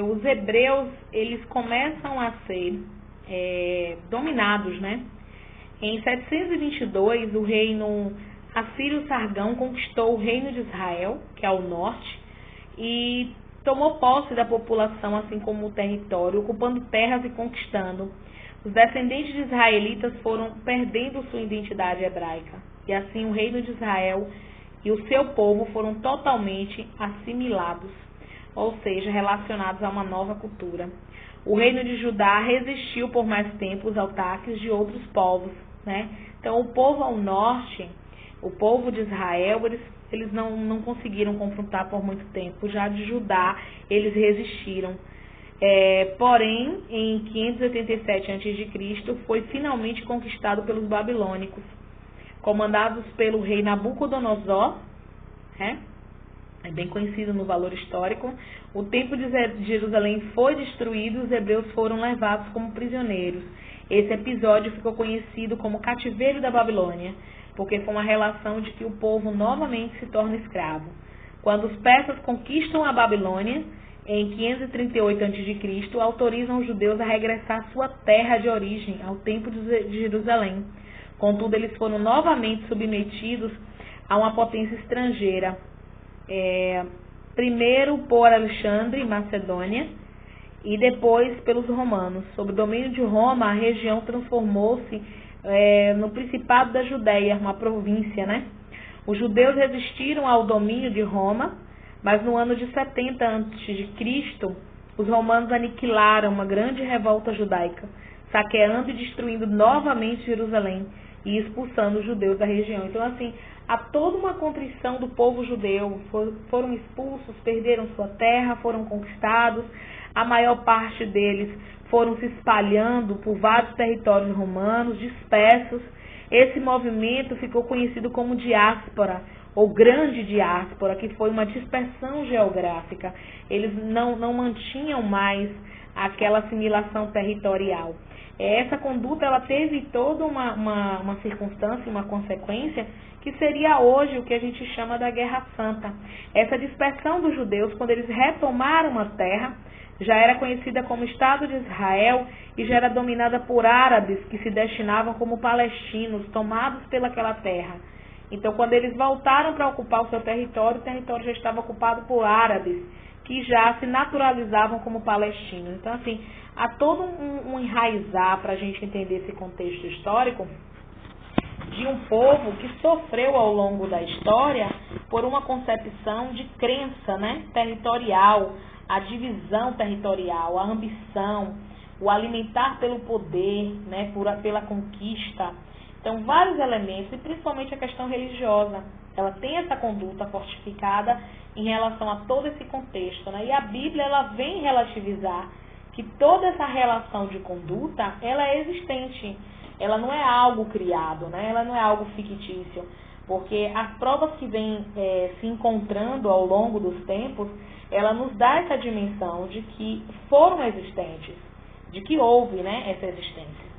os hebreus, eles começam a ser dominados, né? Em 722, o reino Assírio Sargão conquistou o reino de Israel, que é ao norte, e tomou posse da população, assim como o território, ocupando terras e conquistando. Os descendentes de israelitas foram perdendo sua identidade hebraica, e assim o reino de Israel e o seu povo foram totalmente assimilados, ou seja, relacionados a uma nova cultura. O reino de Judá resistiu por mais tempo os ataques de outros povos, né? Então, o povo ao norte, o povo de Israel, eles não conseguiram confrontar por muito tempo. Já de Judá, eles resistiram. Porém, em 587 a.C., foi finalmente conquistado pelos babilônicos, comandados pelo rei Nabucodonosor, né? É bem conhecido no valor histórico. O templo de Jerusalém foi destruído e os hebreus foram levados como prisioneiros. Esse episódio ficou conhecido como cativeiro da Babilônia, porque foi uma relação de que o povo novamente se torna escravo. Quando os persas conquistam a Babilônia, em 538 a.C., autorizam os judeus a regressar à sua terra de origem, ao templo de Jerusalém. Contudo, eles foram novamente submetidos a uma potência estrangeira. Primeiro por Alexandre, Macedônia, e depois pelos romanos. Sob o domínio de Roma, a região transformou-se no Principado da Judéia, uma província, né? Os judeus resistiram ao domínio de Roma, mas no ano de 70 a.C., os romanos aniquilaram uma grande revolta judaica, saqueando e destruindo novamente Jerusalém e expulsando os judeus da região. Então, assim, há toda uma contrição do povo judeu. Foram expulsos, perderam sua terra, foram conquistados. A maior parte deles foram se espalhando por vários territórios romanos, dispersos. Esse movimento ficou conhecido como diáspora, ou grande diáspora, que foi uma dispersão geográfica. Eles não mantinham mais aquela assimilação territorial. Essa conduta, ela teve toda uma circunstância, uma consequência, que seria hoje o que a gente chama da Guerra Santa. Essa dispersão dos judeus, quando eles retomaram uma terra, já era conhecida como Estado de Israel e já era dominada por árabes que se destinavam como palestinos, tomados pelaquela terra. Então, quando eles voltaram para ocupar o seu território, o território já estava ocupado por árabes, que já se naturalizavam como palestinos. Então, assim, há todo um enraizar para a gente entender esse contexto histórico de um povo que sofreu ao longo da história por uma concepção de crença, né, territorial, a divisão territorial, a ambição, o alimentar pelo poder, né, pela conquista. Então, vários elementos, e principalmente a questão religiosa, ela tem essa conduta fortificada em relação a todo esse contexto, né? E a Bíblia, ela vem relativizar que toda essa relação de conduta, ela é existente. Ela não é algo criado, né? Ela não é algo fictício, porque as provas que vêm se encontrando ao longo dos tempos, ela nos dá essa dimensão de que foram existentes, de que houve, né, essa existência.